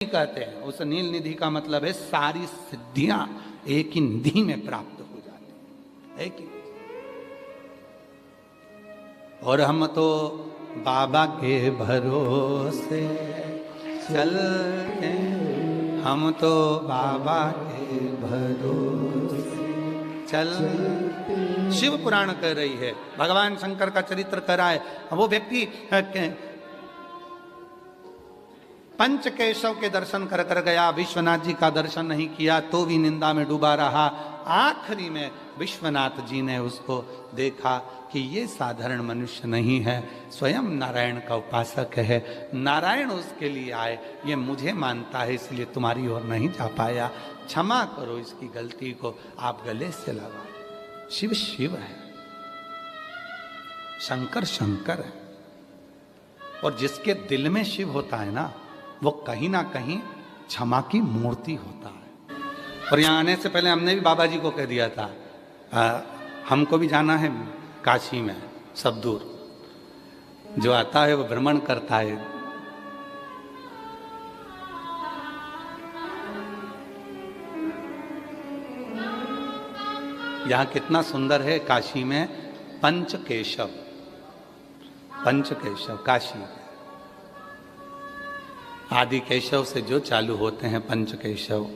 कहते हैं। उस नील निधि का मतलब है सारी सिद्धियां एक ही निधि में प्राप्त हो जाती है कि। और हम तो बाबा के भरोसे चलते, हम तो बाबा के भरोसे चलते। शिव पुराण कह रही है, भगवान शंकर का चरित्र कह रहा है। वो व्यक्ति पंच केशव के दर्शन कर कर गया, विश्वनाथ जी का दर्शन नहीं किया तो भी निंदा में डूबा रहा। आखिरी में विश्वनाथ जी ने उसको देखा कि ये साधारण मनुष्य नहीं है, स्वयं नारायण का उपासक है। नारायण उसके लिए आए, ये मुझे मानता है इसलिए तुम्हारी ओर नहीं जा पाया, क्षमा करो इसकी गलती को, आप गले से लगा। शिव शिव है, शंकर शंकर है। और जिसके दिल में शिव होता है ना, वो कहीं ना कहीं क्षमा की मूर्ति होता है। और यहाँ आने से पहले हमने भी बाबा जी को कह दिया था, हमको भी जाना है काशी में, सब दूर। जो आता है वो भ्रमण करता है। यहाँ कितना सुंदर है काशी में पंच केशव, पंच केशव काशी। आदि केशव से जो चालू होते हैं पंच केशव,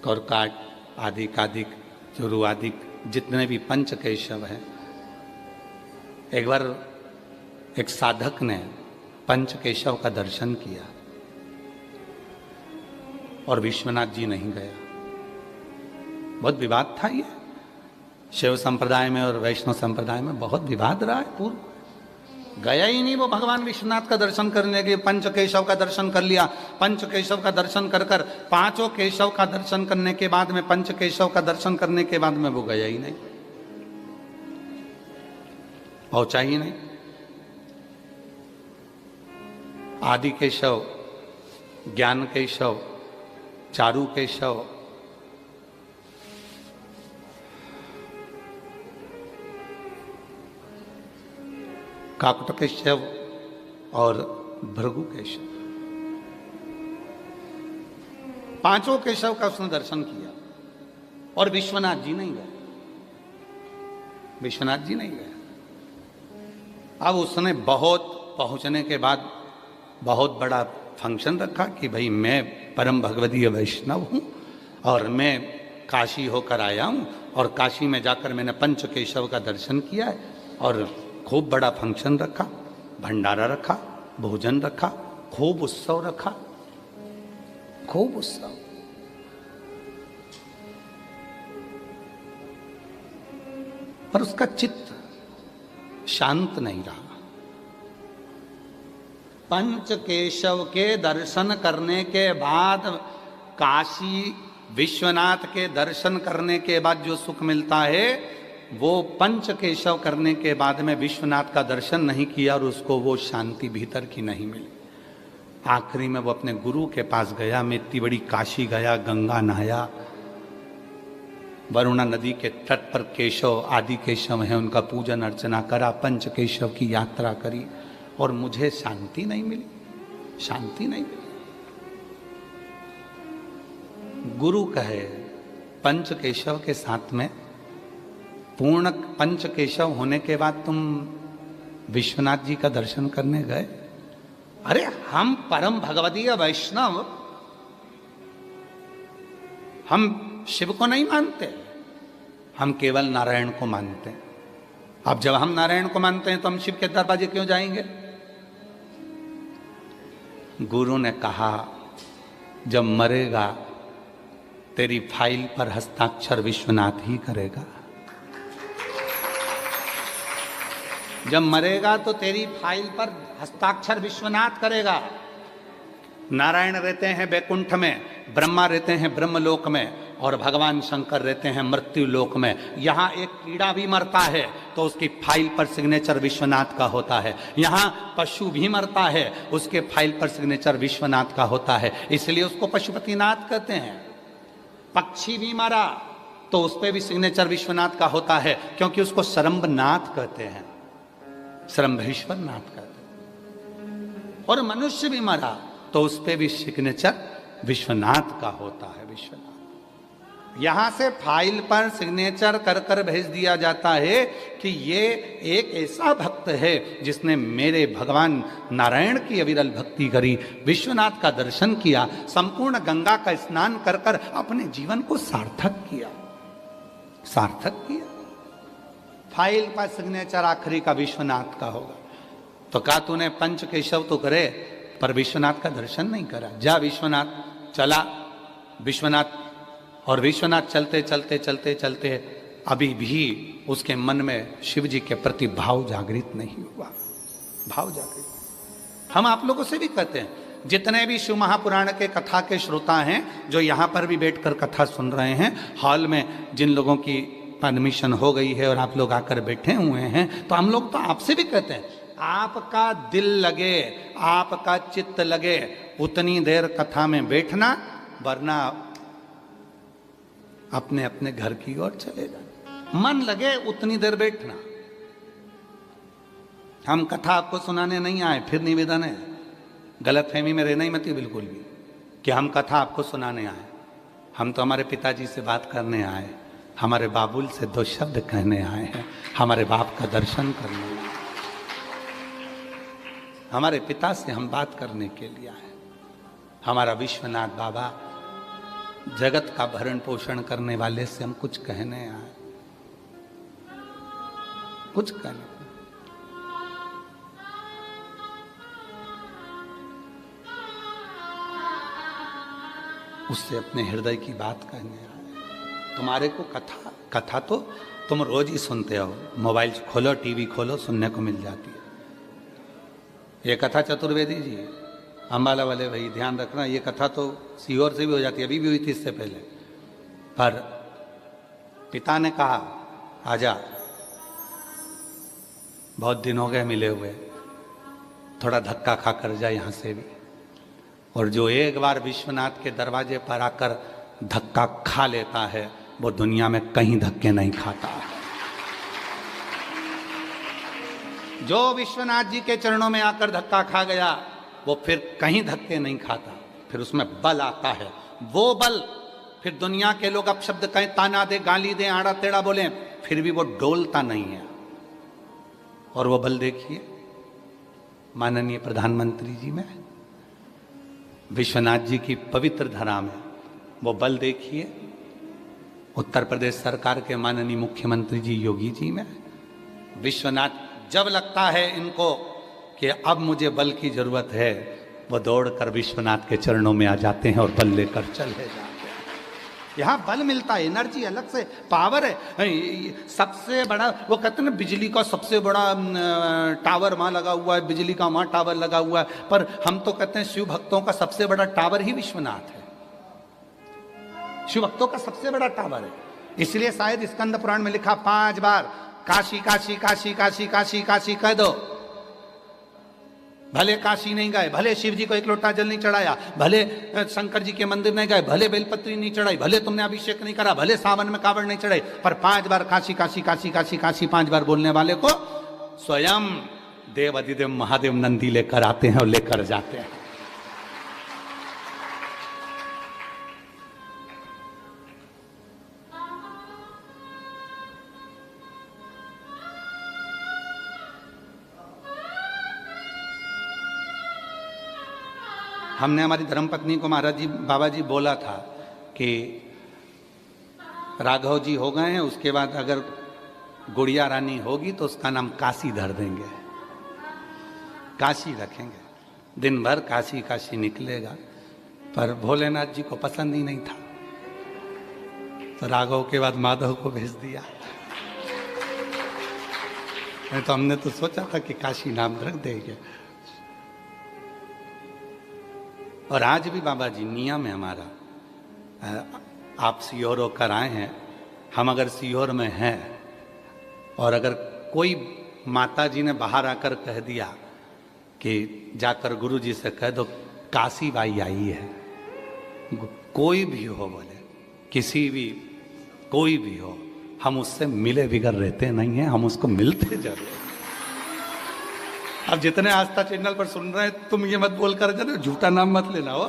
कौरकाट आदि कादिक चुरु आदि जितने भी पंच केशव हैं। एक बार एक साधक ने पंच केशव का दर्शन किया और विश्वनाथ जी नहीं गया। बहुत विवाद था ये, शिव संप्रदाय में और वैष्णव संप्रदाय में बहुत विवाद रहा है। पूर्व गया ही नहीं वो भगवान विश्वनाथ का दर्शन करने के। पंच केशव का दर्शन कर लिया, पंच केशव का दर्शन कर कर पांचों केशव का दर्शन करने के बाद में, पंच केशव का दर्शन करने के बाद में वो गया ही नहीं, पहुंचा ही नहीं। आदि केशव, ज्ञान केशव, चारु केशव, काकुट केशव और भृगु केशव, पांचों केशव का उसने दर्शन किया और विश्वनाथ जी नहीं गए, विश्वनाथ जी नहीं गए। अब उसने बहुत पहुंचने के बाद बहुत बड़ा फंक्शन रखा कि भाई मैं परम भगवदीय वैष्णव हूं और मैं काशी होकर आया हूं और काशी में जाकर मैंने पंच केशव का दर्शन किया है। और खूब बड़ा फंक्शन रखा, भंडारा रखा, भोजन रखा, खूब उत्सव रखा, खूब उत्सव। पर उसका चित्त शांत नहीं रहा। पंच केशव के दर्शन करने के बाद, काशी विश्वनाथ के दर्शन करने के बाद जो सुख मिलता है, वो पंच केशव करने के बाद में विश्वनाथ का दर्शन नहीं किया और उसको वो शांति भीतर की नहीं मिली। आखिरी में वो अपने गुरु के पास गया। मैं इतनी बड़ी काशी गया, गंगा नहाया, वरुणा नदी के तट पर केशव आदि केशव हैं, उनका पूजन अर्चना करा, पंच केशव की यात्रा करी और मुझे शांति नहीं मिली, शांति नहीं मिली। गुरु कहे पंच केशव के साथ में, पूर्ण पंच केशव होने के बाद तुम विश्वनाथ जी का दर्शन करने गए। अरे हम परम भगवदीय वैष्णव, हम शिव को नहीं मानते, हम केवल नारायण को मानते हैं। अब जब हम नारायण को मानते हैं तो हम शिव के दरवाजे क्यों जाएंगे? गुरु ने कहा जब मरेगा तेरी फाइल पर हस्ताक्षर विश्वनाथ ही करेगा। जब मरेगा तो तेरी फाइल पर हस्ताक्षर विश्वनाथ करेगा। नारायण रहते हैं बैकुंठ में, ब्रह्मा रहते हैं ब्रह्मलोक में और भगवान शंकर रहते हैं मृत्यु लोक में। यहाँ एक कीड़ा भी मरता है तो उसकी फाइल पर सिग्नेचर विश्वनाथ का होता है। यहाँ पशु भी मरता है, उसके फाइल पर सिग्नेचर विश्वनाथ का होता है, इसलिए उसको पशुपतिनाथ कहते हैं। पक्षी भी मरा तो उस पर भी सिग्नेचर विश्वनाथ का होता है, क्योंकि उसको सरंबनाथ कहते हैं, सरंभेश्वर नाथ कहते हैं। और मनुष्य भी मरा तो उस पे भी सिग्नेचर विश्वनाथ का होता है। विश्वनाथ यहां से फाइल पर सिग्नेचर कर कर भेज दिया जाता है कि ये एक ऐसा भक्त है जिसने मेरे भगवान नारायण की अविरल भक्ति करी, विश्वनाथ का दर्शन किया, संपूर्ण गंगा का स्नान कर कर अपने जीवन को सार्थक किया, सार्थक किया। फाइल पर सिग्नेचर आखिरी का विश्वनाथ का होगा। तो कहा तूने पंच केशव तो करे पर विश्वनाथ का दर्शन नहीं करा। जा विश्वनाथ चला, विश्वनाथ, और विश्वनाथ चलते चलते चलते चलते अभी भी उसके मन में शिव जी के प्रति भाव जागृत नहीं हुआ, भाव जागृत। हम आप लोगों से भी कहते हैं, जितने भी शिव महापुराण के कथा के श्रोता हैं जो यहाँ पर भी बैठकर कथा सुन रहे हैं, हॉल में जिन लोगों की परमिशन हो गई है और आप लोग आकर बैठे हुए हैं, तो हम लोग तो आपसे भी कहते हैं, आपका दिल लगे, आपका चित्त लगे उतनी देर कथा में बैठना, वरना अपने अपने घर की ओर चले जाना। मन लगे उतनी देर बैठना। हम कथा आपको सुनाने नहीं आए, फिर निवेदन है, गलत फहमी में रहना ही मत बिल्कुल भी कि हम कथा आपको सुनाने आए। हम तो हमारे पिताजी से बात करने आए, हमारे बाबुल से दो शब्द कहने आए हैं, हमारे बाप का दर्शन करने आए, हमारे पिता से हम बात करने के लिए आए। हमारा विश्वनाथ बाबा जगत का भरण पोषण करने वाले से हम कुछ कहने आए, कुछ कहने, उससे अपने हृदय की बात कहने आए। तुम्हारे को कथा तो तुम रोज ही सुनते हो, मोबाइल खोलो, टीवी खोलो, सुनने को मिल जाती है। ये कथा चतुर्वेदी जी, अम्बाला वाले भाई ध्यान रखना, ये कथा तो सीहोर से भी हो जाती है, अभी भी हुई थी इससे पहले। पर पिता ने कहा आजा, बहुत दिन हो गए मिले हुए, थोड़ा धक्का खा कर जा यहाँ से भी। और जो एक बार विश्वनाथ के दरवाजे पर आकर धक्का खा लेता है वो दुनिया में कहीं धक्के नहीं खाता है। जो विश्वनाथ जी के चरणों में आकर धक्का खा गया वो फिर कहीं धक्के नहीं खाता, फिर उसमें बल आता है। वो बल फिर दुनिया के लोग अपशब्द कहें, ताना दे, गाली दे, आड़ा टेढ़ा बोले, फिर भी वो डोलता नहीं है। और वो बल देखिए माननीय प्रधानमंत्री जी में, विश्वनाथ जी की पवित्र धरा में, वो बल देखिए उत्तर प्रदेश सरकार के माननीय मुख्यमंत्री जी योगी जी में। विश्वनाथ जब लगता है इनको कि अब मुझे बल की जरूरत है, वो दौड़कर विश्वनाथ के चरणों में आ जाते हैं और बल लेकर चले जाते हैं। यहाँ बल मिलता है, एनर्जी अलग से, पावर है। सबसे बड़ा वो कहते हैं ना, बिजली का सबसे बड़ा टावर वहाँ लगा हुआ है, बिजली का वहाँ टावर लगा हुआ है, पर हम तो कहते हैं शिव भक्तों का सबसे बड़ा टावर ही विश्वनाथ है। शिव भक्तों का सबसे बड़ा टावर है। इसलिए शायद स्कंद पुराण में लिखा 5 बार काशी काशी काशी काशी काशी काशी कह दो। भले काशी नहीं गए, भले शिव जी को एक लोटा जल नहीं चढ़ाया, भले शंकर जी के मंदिर नहीं गए, भले बेलपत्री नहीं चढ़ाई, भले तुमने अभिषेक नहीं करा, भले सावन में कावड़ नहीं चढ़ाई, पर 5 बार काशी काशी काशी काशी काशी 5 बार बोलने वाले को स्वयं देव अधिदेव महादेव नंदी लेकर आते हैं और लेकर जाते हैं। हमने हमारी धर्मपत्नी को महाराज जी बाबा जी बोला था कि राघव जी हो गए हैं, उसके बाद अगर गुड़िया रानी होगी तो उसका नाम काशी धर देंगे, काशी रखेंगे। दिन भर काशी काशी निकलेगा, पर भोलेनाथ जी को पसंद ही नहीं था, तो राघव के बाद माधव को भेज दिया। तो हमने तो सोचा था कि काशी नाम रख देंगे। और आज भी बाबा जी नियम है हमारा, आप सीहोर होकर आए हैं, हम अगर सीहोर में हैं और अगर कोई माता जी ने बाहर आकर कह दिया कि जाकर गुरु जी से कह दो काशी बाई आई है, कोई भी हो, बोले किसी भी कोई भी हो, हम उससे मिले बिगड़ रहते नहीं हैं, हम उसको मिलते जरूर। अब जितने आस्था चैनल पर सुन रहे हैं, तुम ये मत बोल कर जरा झूठा नाम मत लेना हो।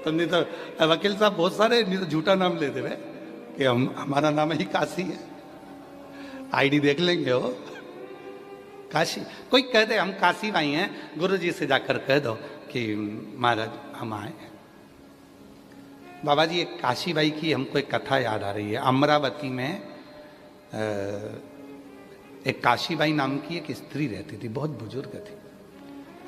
तो नहीं तो वकील साहब बहुत सारे नहीं तो झूठा नाम लेते रहे कि हमारा नाम ही काशी है, आईडी देख लेंगे हो काशी। कोई कह दे हम काशी भाई हैं, गुरु जी से जाकर कह दो कि महाराज हम आए। बाबा जी एक काशी बाई की हमको एक कथा याद आ रही है। अमरावती में एक काशी बाई नाम की एक स्त्री रहती थी, बहुत बुजुर्ग थी।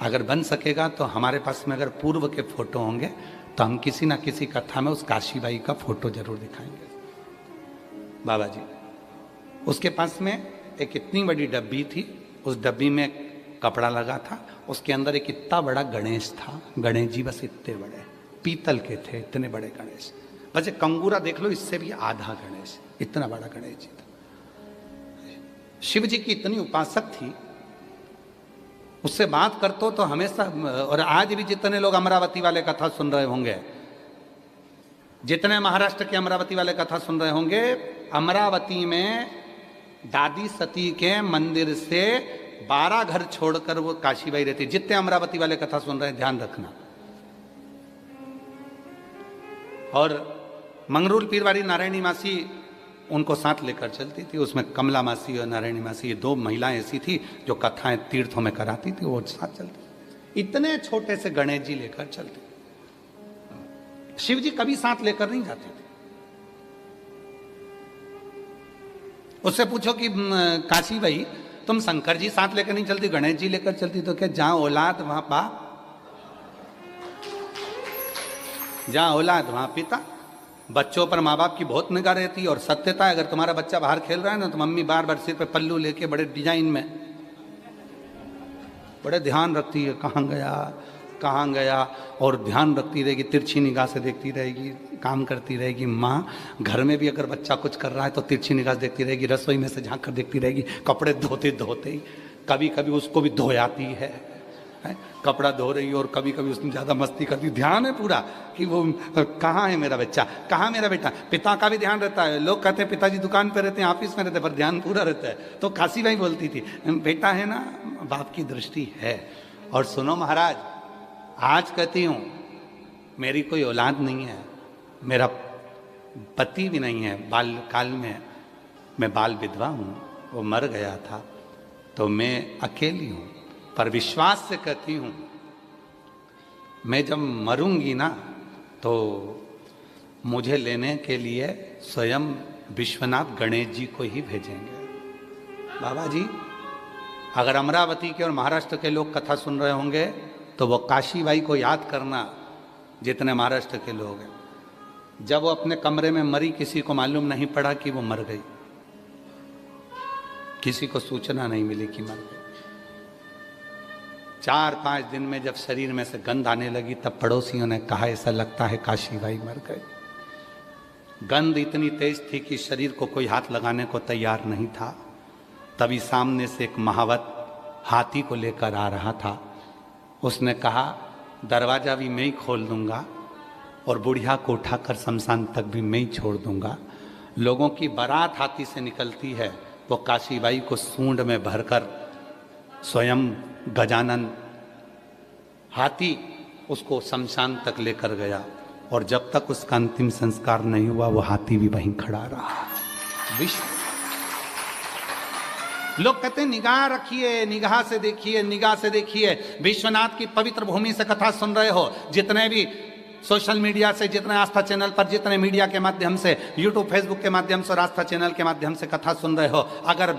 अगर बन सकेगा तो हमारे पास में अगर पूर्व के फोटो होंगे तो हम किसी ना किसी कथा में उस काशी बाई का फोटो जरूर दिखाएंगे। बाबा जी उसके पास में एक इतनी बड़ी डब्बी थी, उस डब्बी में कपड़ा लगा था, उसके अंदर एक इतना बड़ा गणेश था। गणेश जी बस इतने बड़े, पीतल के थे, इतने बड़े गणेश। बस एक कंगूरा देख लो, इससे भी आधा गणेश, इतना बड़ा गणेश जी था। शिव जी की इतनी उपासक थी, उससे बात करतो तो हमेशा, और आज भी जितने लोग अमरावती वाले कथा सुन रहे होंगे, जितने महाराष्ट्र के अमरावती वाले कथा सुन रहे होंगे, अमरावती में दादी सती के मंदिर से 12 घर छोड़कर वो काशीबाई रहती। जितने अमरावती वाले कथा सुन रहे हैं ध्यान रखना। और मंगरूल पीरवाड़ी नारायणी मासी उनको साथ लेकर चलती थी। उसमें कमला मासी और नारायणी मासी, ये 2 महिलाएं ऐसी थी जो कथाएं तीर्थों में कराती थी, वो साथ चलती। इतने छोटे से गणेश जी लेकर चलते, शिव जी कभी साथ लेकर नहीं जाते थे। उससे पूछो कि काशी भाई तुम शंकर जी साथ लेकर नहीं चलती, गणेश जी लेकर चलती? तो क्या जहां औलाद वहां बाप, जहां औलाद वहां पिता। बच्चों पर माँ बाप की बहुत निगाह रहती है। और सत्यता है, अगर तुम्हारा बच्चा बाहर खेल रहा है ना, तो मम्मी बार बार सिर पे पल्लू लेके बड़े डिजाइन में बड़े ध्यान रखती है, कहाँ गया कहाँ गया, और ध्यान रखती रहेगी, तिरछी निगाह से देखती रहेगी, काम करती रहेगी। माँ घर में भी अगर बच्चा कुछ कर रहा है तो तिरछी निगाह से देखती रहेगी, रसोई में से झांक कर देखती रहेगी, कपड़े धोते धोते ही कभी कभी उसको भी धो आती है, कपड़ा धो रही है, और कभी कभी उसने ज़्यादा मस्ती करती। ध्यान है पूरा कि वो कहाँ है मेरा बच्चा, कहाँ मेरा बेटा। पिता का भी ध्यान रहता है। लोग कहते हैं पिताजी दुकान पे रहते हैं, ऑफिस में रहते हैं, पर ध्यान पूरा रहता है। तो काशी भाई बोलती थी, बेटा है ना, बाप की दृष्टि है। और सुनो महाराज, आज कहती हूँ मेरी कोई औलाद नहीं है, मेरा पति भी नहीं है, बाल्यकाल में मैं बाल विधवा हूँ, वो मर गया था, तो मैं अकेली हूँ। पर विश्वास से कहती हूँ मैं जब मरूंगी ना तो मुझे लेने के लिए स्वयं विश्वनाथ गणेश जी को ही भेजेंगे। बाबा जी अगर अमरावती के और महाराष्ट्र के लोग कथा सुन रहे होंगे तो वो काशी बाई को याद करना, जितने महाराष्ट्र के लोग हैं। जब वो अपने कमरे में मरी, किसी को मालूम नहीं पड़ा कि वो मर गई, किसी को सूचना नहीं मिली कि मर गई। 4-5 दिन में जब शरीर में से गंध आने लगी, तब पड़ोसियों ने कहा ऐसा लगता है काशी बाई मर गए। गंध इतनी तेज थी कि शरीर को कोई हाथ लगाने को तैयार नहीं था। तभी सामने से एक महावत हाथी को लेकर आ रहा था। उसने कहा दरवाजा भी मैं ही खोल दूंगा और बुढ़िया को उठाकर शमशान तक भी मैं ही छोड़ दूंगा। लोगों की बारात हाथी से निकलती है, वो काशी बाई को सूंड में भरकर स्वयं गजानन हाथी उसको शमशान तक लेकर गया। और जब तक उसका अंतिम संस्कार नहीं हुआ, वो हाथी भी वहीं खड़ा रहा। विश्व लोग कहते हैं निगाह रखिए, निगाह से देखिए, निगाह से देखिए। विश्वनाथ की पवित्र भूमि से कथा सुन रहे हो, जितने भी सोशल मीडिया से, जितने आस्था चैनल पर, जितने मीडिया के माध्यम से, यूट्यूब फेसबुक के माध्यम से और आस्था चैनल के माध्यम से कथा सुन रहे हो, अगर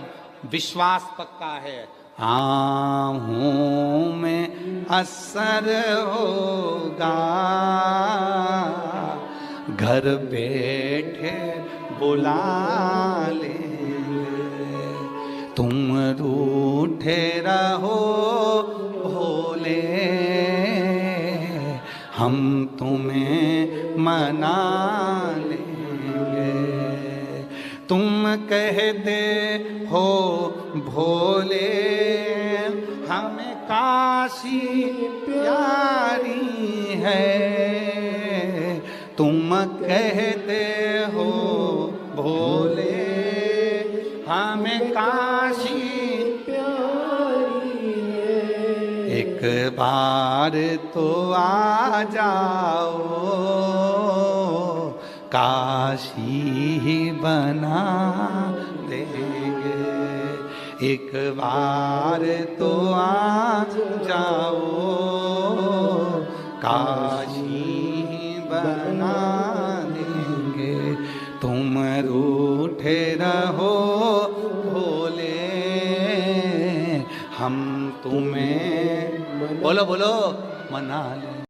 विश्वास पक्का है, आहूं में असर होगा, घर बैठे बुला लेंगे। तुम रूठे रहो भोले, हम तुम्हें मना लेंगे। तुम कहते हो भोले हमें काशी प्यारी है, तुम कहते हो भोले हमें काशी प्यारी एक बार तो आ जाओ, काशी ही बना देंगे। एक बार तो आ जाओ, काशी ही बना देंगे। तुम रूठे रहो भोले, हम तुम्हें बोलो बोलो मना लें।